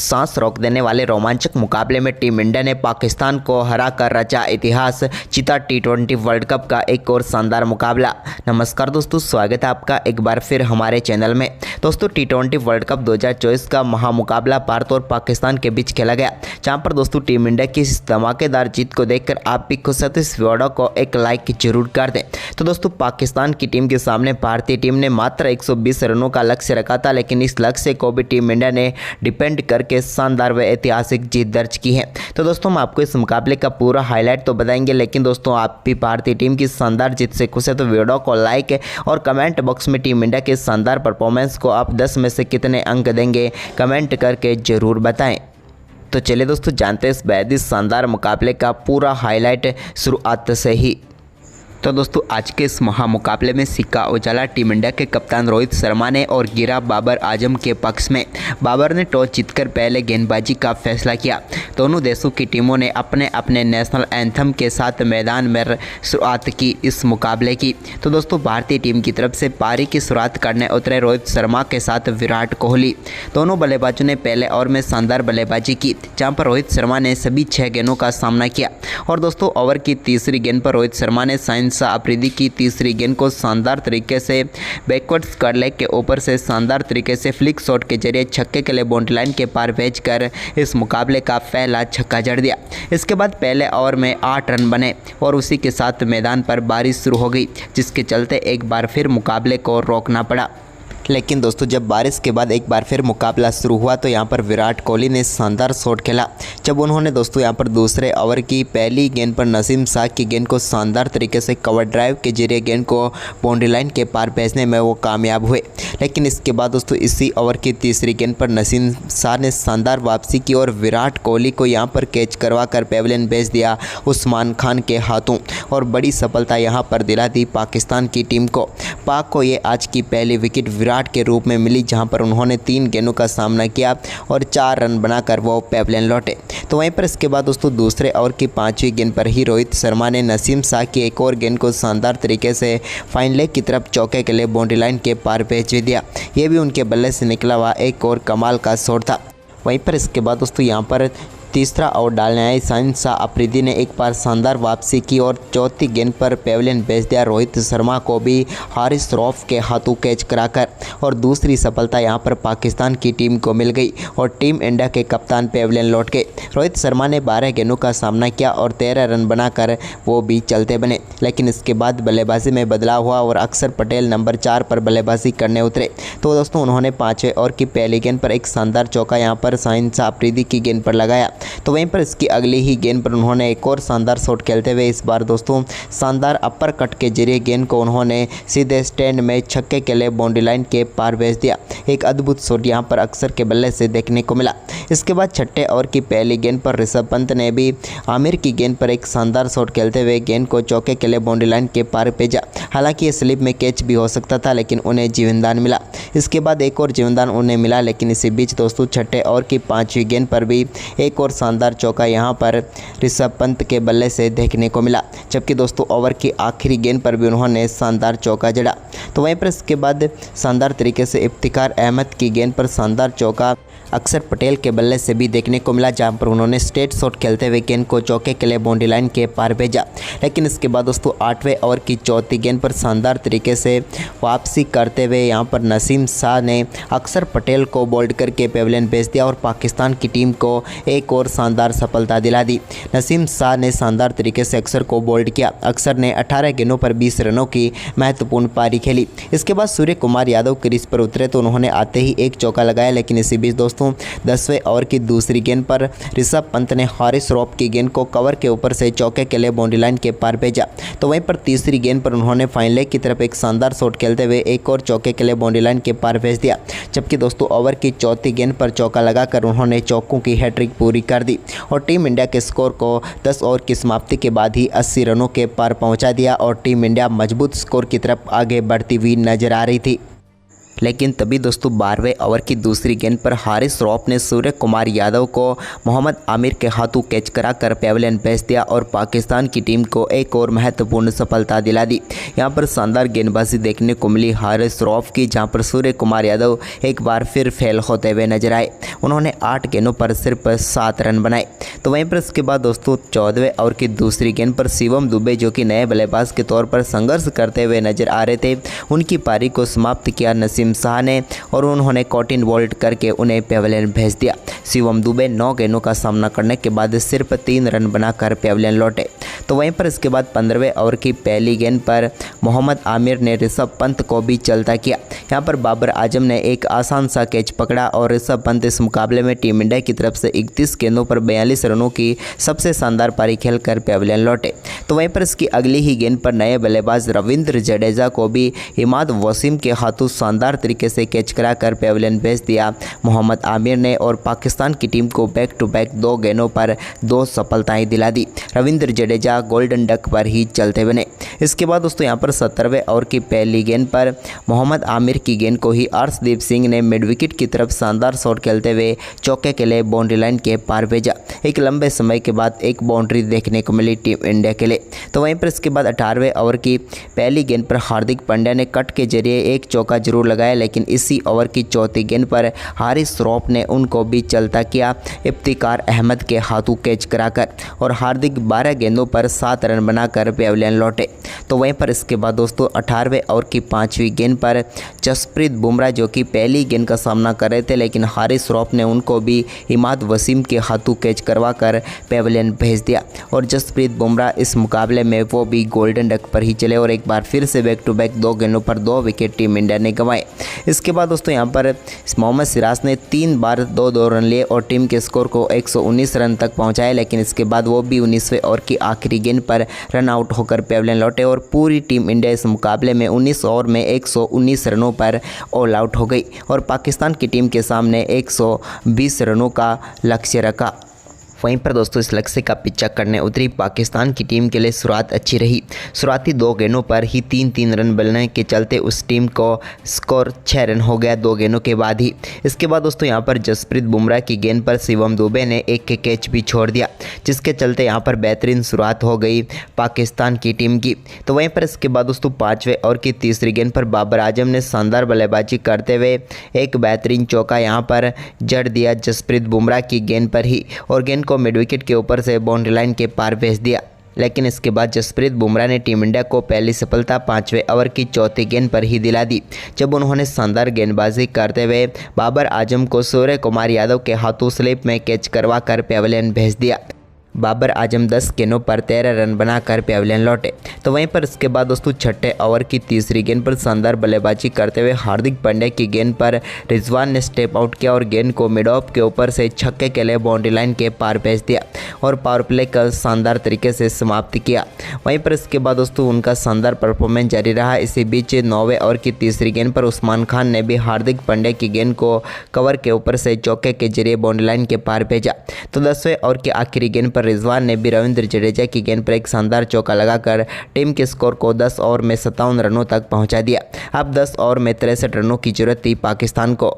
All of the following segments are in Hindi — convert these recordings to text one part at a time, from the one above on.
सांस रोक देने वाले रोमांचक मुकाबले में टीम इंडिया ने पाकिस्तान को हराकर रचा इतिहास, जीता T20 वर्ल्ड कप का एक और शानदार मुकाबला। नमस्कार दोस्तों, स्वागत है आपका एक बार फिर हमारे चैनल में। दोस्तों T20 वर्ल्ड कप 2024 का महामुकाबला भारत और पाकिस्तान के बीच खेला गया, जहां पर दोस्तों टीम इंडिया की इस धमाकेदार जीत को देखकर आप भी खुश हैं तो इस वीडियो को एक लाइक जरूर कर दें। तो दोस्तों पाकिस्तान की टीम के सामने भारतीय टीम ने मात्र 120 रनों का लक्ष्य रखा था, लेकिन इस लक्ष्य को भी टीम इंडिया ने डिपेंड करके शानदार व ऐतिहासिक जीत दर्ज की है। तो दोस्तों हम आपको इस मुकाबले का पूरा हाईलाइट तो बताएंगे, लेकिन दोस्तों आप भी भारतीय टीम की शानदार जीत से खुश है तो वीडियो को लाइक और कमेंट बॉक्स में टीम इंडिया के शानदार परफॉर्मेंस को आप 10 में से कितने अंक देंगे कमेंट करके जरूर बताएं। तो चलिए दोस्तों जानते हैं इस बेहद ही शानदार मुकाबले का पूरा हाईलाइट शुरुआत से ही। तो दोस्तों आज के इस महामुकाबले में सिक्का उछाला टीम इंडिया के कप्तान रोहित शर्मा ने और गिरा बाबर आजम के पक्ष में। बाबर ने टॉस जीतकर पहले गेंदबाजी का फैसला किया। दोनों देशों की टीमों ने अपने अपने नेशनल एंथम के साथ मैदान में शुरुआत की इस मुकाबले की। तो दोस्तों भारतीय टीम की तरफ से पारी की शुरुआत करने उतरे रोहित शर्मा के साथ विराट कोहली। दोनों बल्लेबाजों ने पहले ओवर में शानदार बल्लेबाजी की, जहाँ पर रोहित शर्मा ने सभी 6 गेंदों का सामना किया। और दोस्तों ओवर की तीसरी गेंद पर रोहित शर्मा ने शाह अफरीदी की तीसरी गेंद को शानदार तरीके से बैकवर्ड्स कर लेग के ऊपर से शानदार तरीके से फ्लिक शॉट के जरिए छक्के के लिए बाउंड्री लाइन के पार भेजकर इस मुकाबले का पहला छक्का जड़ दिया। इसके बाद पहले ओवर में 8 रन बने और उसी के साथ मैदान पर बारिश शुरू हो गई, जिसके चलते एक बार फिर मुकाबले को रोकना पड़ा। लेकिन दोस्तों जब बारिश के बाद एक बार फिर मुकाबला शुरू हुआ तो यहाँ पर विराट कोहली ने शानदार शॉट खेला, जब उन्होंने दोस्तों यहाँ पर दूसरे ओवर की पहली गेंद पर नसीम शाह की गेंद को शानदार तरीके से कवर ड्राइव के जरिए गेंद को बाउंड्री लाइन के पार भेजने में वो कामयाब हुए। लेकिन इसके बाद दोस्तों इसी ओवर की तीसरी गेंद पर नसीम शाह ने शानदार वापसी की और विराट कोहली को यहाँ पर कैच करवा कर पेविलियन भेज दिया उस्मान खान के हाथों और बड़ी सफलता यहाँ पर दिला दी पाकिस्तान की टीम को। पाक को ये आज की पहली विकेट विराट के रूप में मिली, जहां पर उन्होंने 3 गेंदों का सामना किया और 4 रन बनाकर वो पेविलियन लौटे। तो वहीं पर इसके बाद दोस्तों दूसरे ओवर की 5वीं गेंद पर ही रोहित शर्मा ने नसीम शाह की एक और गेंद को शानदार तरीके से फाइन लेग की तरफ चौके के लिए बाउंड्री लाइन के पार भेज दिया। ये भी उनके बल्ले से निकला हुआ एक और कमाल का शॉट था। वहीं पर इसके बाद दोस्तों यहाँ पर तीसरा ओवर डालने आए शाह अफरीदी ने एक बार शानदार वापसी की और चौथी गेंद पर पेविलियन भेज दिया रोहित शर्मा को भी हारिस रऊफ के हाथों कैच कराकर, और दूसरी सफलता यहां पर पाकिस्तान की टीम को मिल गई और टीम इंडिया के कप्तान पेविलियन लौट गए। रोहित शर्मा ने 12 गेंदों का सामना किया और 13 रन बनाकर वो भी चलते बने। लेकिन इसके बाद बल्लेबाजी में बदलाव हुआ और अक्षर पटेल नंबर 4 पर बल्लेबाजी करने उतरे। तो दोस्तों उन्होंने 5वें ओवर की पहली गेंद पर एक शानदार चौका यहाँ पर शाह अफरीदी की गेंद पर लगाया। तो वहीं पर इसकी अगली ही गेंद पर उन्होंने एक और शानदार शॉट खेलते हुए इस बार दोस्तों शानदार अपर कट के जरिए गेंद को उन्होंने सीधे स्टैंड में छक्के के लिए बाउंड्री लाइन के पार भेज दिया। एक अद्भुत शॉट यहां पर अक्षर के बल्ले से देखने को मिला। इसके बाद 6ठे ओवर की पहली गेंद पर ऋषभ पंत ने भी आमिर की गेंद पर एक शानदार शॉट खेलते हुए गेंद को चौके के लिए बाउंड्री लाइन के पार भेजा। हालांकि ये स्लिप में कैच भी हो सकता था, लेकिन उन्हें जीवनदान मिला। इसके बाद एक और जीवनदान उन्हें मिला, लेकिन इसी बीच दोस्तों 6ठे ओवर की 5वीं गेंद पर भी एक और शानदार चौका यहां पर ऋषभ पंत के बल्ले से देखने को मिला, जबकि दोस्तों ओवर की आखिरी गेंद पर भी उन्होंने शानदार चौका जड़ा। तो वहीं पर इसके बाद शानदार तरीके से इफ्तिकार अहमद की गेंद पर शानदार चौका अक्षर पटेल के बल्ले से भी देखने को मिला, जहां पर उन्होंने स्ट्रेट शॉट खेलते हुए गेंद को चौके के लिए बाउंड्री लाइन के पार भेजा। लेकिन इसके बाद दोस्तों 8वें ओवर की चौथी गेंद पर शानदार तरीके से वापसी करते हुए यहां पर नसीम शाह ने अक्षर पटेल को बोल्ड करके पेविलियन भेज दिया और पाकिस्तान की टीम को एक और शानदार सफलता दिला दी। नसीम शाह ने शानदार तरीके से अक्षर को बोल्ड किया। अक्षर ने 18 गेंदों पर 20 रनों की महत्वपूर्ण पारी खेली। इसके बाद सूर्य कुमार यादव क्रीज पर उतरे तो उन्होंने आते ही एक चौका लगाया। लेकिन इसी बीच दोस्तों 10वें ओवर की दूसरी गेंद पर ऋषभ पंत ने हारिस रऊफ की गेंद को कवर के ऊपर से चौके के लिए बाउंड्री लाइन के पार भेजा। तो वहीं पर तीसरी गेंद पर उन्होंने फाइन लेग की तरफ एक शानदार शॉट खेलते हुए एक और चौके के लिए बाउंड्री लाइन के पार भेज दिया। जबकि दोस्तों ओवर की चौथी गेंद पर चौका लगाकर उन्होंने चौकों की हैट्रिक पूरी कर दी और टीम इंडिया के स्कोर को 10 ओवर की समाप्ति के बाद ही 80 रनों के पार पहुंचा दिया और टीम इंडिया मजबूत स्कोर की तरफ आगे बढ़ती हुई नजर आ रही थी। लेकिन तभी दोस्तों 12वें ओवर की दूसरी गेंद पर हारिस रऊफ ने सूर्य कुमार यादव को मोहम्मद आमिर के हाथों कैच कराकर पेविलियन भेज दिया और पाकिस्तान की टीम को एक और महत्वपूर्ण सफलता दिला दी। यहां पर शानदार गेंदबाजी देखने को मिली हारिस रऊफ की, जहां पर सूर्य कुमार यादव एक बार फिर फेल होते हुए नजर आए। उन्होंने 8 गेंदों पर सिर्फ 7 रन बनाए। तो वहीं पर इसके बाद दोस्तों 14वें ओवर की दूसरी गेंद पर शिवम दुबे, जो कि नए बल्लेबाज के तौर पर संघर्ष करते हुए नजर आ रहे थे, उनकी पारी को समाप्त किया नसीम शाह ने और उन्होंने कॉटिन बोल्ड करके उन्हें पेविलियन भेज दिया। शिवम दुबे 9 गेंदों का सामना करने के बाद सिर्फ 3 रन बनाकर पेविलियन लौटे। तो वहीं पर इसके बाद 15वें ओवर की पहली गेंद पर मोहम्मद आमिर ने ऋषभ पंत को भी चलता किया। यहां पर बाबर आजम ने एक आसान सा कैच पकड़ा और ऋषभ पंत इस मुकाबले में टीम इंडिया की तरफ से 31 गेंदों पर 42 रनों की सबसे शानदार पारी खेलकर पेविलियन लौटे। तो वहीं पर इसकी अगली ही गेंद पर नए बल्लेबाज रविंद्र जडेजा को भी इमाद वसीम के हाथों शानदार तरीके से कैच कराकर पेविलियन भेज दिया मोहम्मद आमिर ने और पाकिस्तान की टीम को बैक टू बैक 2 गेंदों पर 2 सफलताएं दिला दी। रविंद्र जडेजा गोल्डन डक पर ही चलते बने। इसके बाद दोस्तों यहां पर 17वें ओवर की पहली गेंद पर मोहम्मद आमिर की गेंद को ही अर्शदीप सिंह ने मिड विकेट की तरफ शानदार शॉट खेलते हुए चौके के लिए बाउंड्री लाइन के पार भेजा। एक लंबे समय के बाद एक बाउंड्री देखने को मिली टीम इंडिया के लिए। तो वहीं पर इसके बाद 18वें ओवर की पहली गेंद पर हार्दिक पांड्या ने कट के जरिए एक चौका जरूर लगाया, लेकिन इसी ओवर की चौथी गेंद पर हारिस रऊफ ने उनको भी चलता किया इफ्तिकार अहमद के हाथों कैच कराकर और हार्दिक 12 गेंदों पर 7 रन बनाकर पेविलियन लौटे। तो वहीं पर इसके बाद दोस्तों 18वें ओवर की 5वीं गेंद पर जसप्रीत बुमराह, जो कि पहली गेंद का सामना कर रहे थे, लेकिन हारिस रऊफ ने उनको भी इमाद वसीम के हाथों कैच करवाकर पेविलियन भेज दिया और जसप्रीत बुमराह इस मुकाबले में वो भी गोल्डन डक पर ही चले और एक बार फिर से बैक टू बैक 2 गेंदों पर 2 विकेट टीम इंडिया ने गंवाए। इसके बाद दोस्तों यहां पर मोहम्मद सिराज ने 3 बार 2-2 रन लिए और टीम के स्कोर को 119 रन तक पहुंचाए, लेकिन इसके बाद वो भी 19वें ओवर की आखिरी गेंद पर रन आउट होकर पेविलियन लौटे और पूरी टीम इंडिया इस मुकाबले में 19 ओवर में 119 रनों पर ऑल आउट हो गई और पाकिस्तान की टीम के सामने 120 रनों का लक्ष्य रखा। वहीं पर दोस्तों इस लक्ष्य का पीछा करने उतरी पाकिस्तान की टीम के लिए शुरुआत अच्छी रही। शुरुआती 2 गेंदों पर ही 3-3 रन बनने के चलते उस टीम को स्कोर 6 रन हो गया 2 गेंदों के बाद ही। इसके बाद दोस्तों यहां पर जसप्रीत बुमराह की गेंद पर शिवम दुबे ने एक के कैच भी छोड़ दिया, जिसके चलते यहां पर बेहतरीन शुरुआत हो गई पाकिस्तान की टीम की। तो वहीं पर इसके बाद दोस्तों 5वें ओवर की तीसरी गेंद पर बाबर आजम ने शानदार बल्लेबाजी करते हुए एक बेहतरीन चौका यहां पर जड़ दिया जसप्रीत बुमराह की गेंद पर ही और गेंद को मिड विकेट के ऊपर से बाउंड्री लाइन के पार भेज दिया। लेकिन इसके बाद जसप्रीत बुमराह ने टीम इंडिया को पहली सफलता 5वें ओवर की चौथी गेंद पर ही दिला दी, जब उन्होंने शानदार गेंदबाजी करते हुए बाबर आजम को सूर्य कुमार यादव के हाथों स्लिप में कैच करवाकर पेविलियन भेज दिया। बाबर आजम 10 गेंदों पर 13 रन बनाकर पेविलियन लौटे। तो वहीं पर इसके बाद दोस्तों 6ठे ओवर की तीसरी गेंद पर शानदार बल्लेबाजी करते हुए हार्दिक पांड्या की गेंद पर रिजवान ने स्टेप आउट किया और गेंद को मिड ऑफ के ऊपर से छक्के के लिए बाउंड्री लाइन के पार भेज दिया और पावर प्ले का शानदार तरीके से समाप्त किया। वहीं पर इसके बाद दोस्तों उनका शानदार परफॉर्मेंस जारी रहा। इसी बीच 9वें ओवर की तीसरी गेंद पर उस्मान खान ने भी हार्दिक पांड्या की गेंद को कवर के ऊपर से चौके के जरिए बाउंड्री लाइन के पार भेजा। तो 10वें ओवर की आखिरी गेंद पर रिजवान ने भी रविंद्र जडेजा की गेंद पर एक शानदार चौका लगाकर टीम के स्कोर को 10 ओवर में 57 रनों तक पहुंचा दिया। अब 10 ओवर में 63 रनों की जरूरत थी पाकिस्तान को,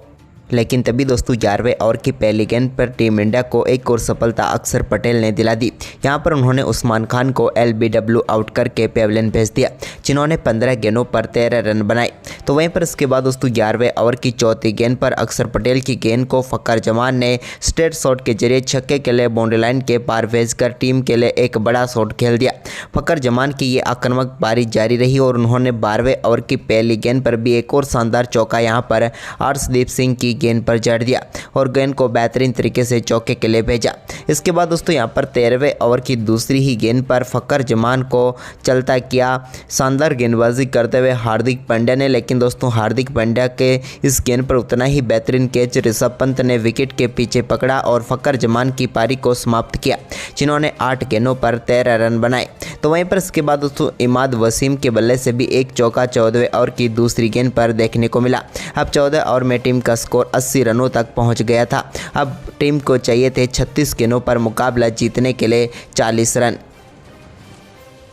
लेकिन तभी दोस्तों 11वें ओवर की पहली गेंद पर टीम इंडिया को एक और सफलता अक्षर पटेल ने दिला दी। यहां पर उन्होंने उस्मान खान को LBW आउट करके पेविलियन भेज दिया, जिन्होंने 15 गेंदों पर 13 रन बनाए। तो वहीं पर इसके बाद दोस्तों 11वें ओवर की चौथी गेंद पर अक्षर पटेल की गेंद को फ़खर जमान ने स्ट्रेट शॉट के जरिए छक्के के लिए बाउंड्री लाइन के पार भेजकर टीम के लिए एक बड़ा शॉट खेल दिया। फ़खर जमान की ये आक्रामक पारी जारी रही और उन्होंने 12वें ओवर की पहली गेंद पर भी एक और शानदार चौका यहां पर अर्शदीप सिंह की गेंद पर जड़ दिया और गेंद को बेहतरीन तरीके से चौके के लिए भेजा। इसके बाद दोस्तों यहां पर 13वें ओवर की दूसरी ही गेंद पर फ़खर जमान को चलता किया शानदार गेंदबाजी करते हुए हार्दिक पांड्या ने, लेकिन दोस्तों हार्दिक पांड्या के इस गेंद पर उतना ही बेहतरीन कैच ऋषभ पंत ने विकेट के पीछे पकड़ा और फ़खर जमान की पारी को समाप्त किया, जिन्होंने 8 गेंदों पर 13 रन बनाए। तो वहीं पर इसके बाद दोस्तों इमाद वसीम के बल्ले से भी एक चौका 14वें ओवर की दूसरी गेंद पर देखने को मिला। अब 14 ओवर में टीम का स्कोर 80 रनों तक पहुंच गया था। अब टीम को चाहिए थे 36 गेंदों पर मुकाबला जीतने के लिए 40 रन।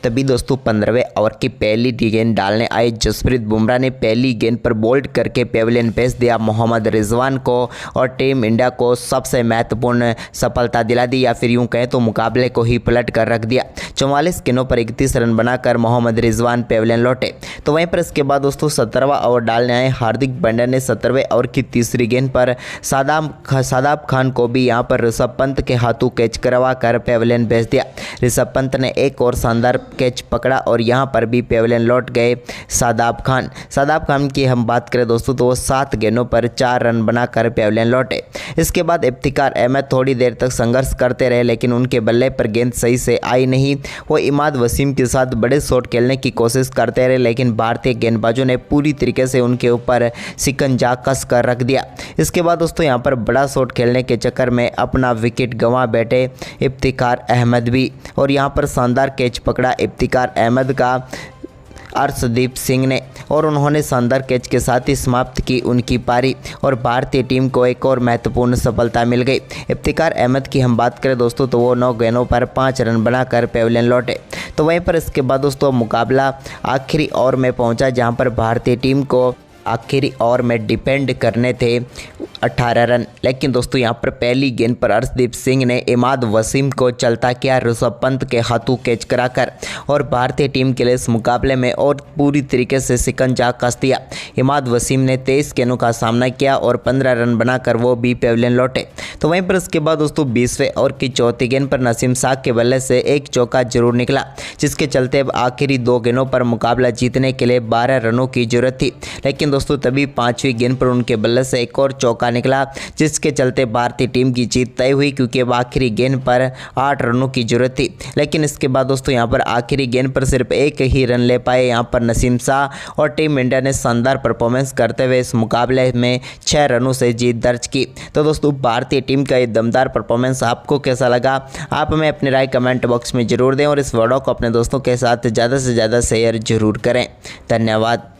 तभी दोस्तों 15वें ओवर की पहली गेंद डालने आए जसप्रीत बुमराह ने पहली गेंद पर बोल्ड करके पेविलियन भेज दिया मोहम्मद रिजवान को और टीम इंडिया को सबसे महत्वपूर्ण सफलता दिला दी, या फिर यूं कहें तो मुकाबले को ही पलट कर रख दिया। 44 गेंदों पर 31 रन बनाकर मोहम्मद रिजवान पेविलियन लौटे। तो वहीं पर इसके बाद दोस्तों 17वां ओवर डालने आए हार्दिक पांड्या ने 17वें ओवर की तीसरी गेंद पर शादाब खान को भी यहां पर ऋषभ पंत के हाथों कैच करवा कर पेविलियन भेज दिया। ऋषभ पंत ने एक और शानदार कैच पकड़ा और यहां पर भी पेविलियन लौट गए शादाब खान की हम बात करें दोस्तों तो वो 7 गेंदों पर 4 रन बनाकर पेविलियन लौटे। इसके बाद इफ्तिकार अहमद थोड़ी देर तक संघर्ष करते रहे, लेकिन उनके बल्ले पर गेंद सही से आई नहीं। वो इमाद वसीम के साथ बड़े शॉट खेलने की कोशिश करते रहे, लेकिन भारतीय गेंदबाजों ने पूरी तरीके से उनके ऊपर शिकंजा कस कर रख दिया। इसके बाद दोस्तों यहाँ पर बड़ा शॉट खेलने के चक्कर में अपना विकेट गंवा बैठे इफ्तिकार अहमद भी, और यहाँ पर शानदार कैच पकड़ा इफ्तिकार अहमद का अर्शदीप सिंह ने, और उन्होंने शानदार कैच के साथ ही समाप्त की उनकी पारी और भारतीय टीम को एक और महत्वपूर्ण सफलता मिल गई। इफ्तिकार अहमद की हम बात करें दोस्तों तो वो 9 गेंदों पर 5 रन बनाकर पेविलियन लौटे। तो वहीं पर इसके बाद दोस्तों मुकाबला आखिरी ओवर में पहुंचा, जहां पर भारतीय टीम को आखिरी ओवर में डिपेंड करने थे 18 रन, लेकिन दोस्तों यहां पर पहली गेंद पर अर्शदीप सिंह ने इमाद वसीम को चलता किया ऋषभ पंत के हाथों कैच कराकर, और भारतीय टीम के लिए इस मुकाबले में और पूरी तरीके से शिकंजा कस दिया। इमाद वसीम ने 23 गेंदों का सामना किया और 15 रन बनाकर वो भी पेविलियन लौटे। तो वहीं पर इसके बाद दोस्तों 20वें ओवर की चौथी गेंद पर नसीम शाह के बल्ले से एक चौका जरूर निकला, जिसके चलते अब आखिरी 2 गेंदों पर मुकाबला जीतने के लिए 12 रनों की जरूरत थी, लेकिन दोस्तों तभी 5वीं गेंद पर उनके बल्ले से एक और चौका निकला, जिसके चलते भारतीय टीम की जीत तय हुई, क्योंकि अब आखिरी गेंद पर 8 रनों की जरूरत थी। लेकिन इसके बाद दोस्तों यहां पर आखिरी गेंद पर सिर्फ एक ही रन ले पाए यहां पर नसीम शाह, और टीम इंडिया ने शानदार परफॉर्मेंस करते हुए इस मुकाबले में 6 रनों से जीत दर्ज की। तो दोस्तों भारतीय टीम का ये दमदार परफॉर्मेंस आपको कैसा लगा, आप हमें अपनी राय कमेंट बॉक्स में जरूर दें, और इस वीडियो को अपने दोस्तों के साथ ज़्यादा से ज़्यादा शेयर जरूर करें। धन्यवाद।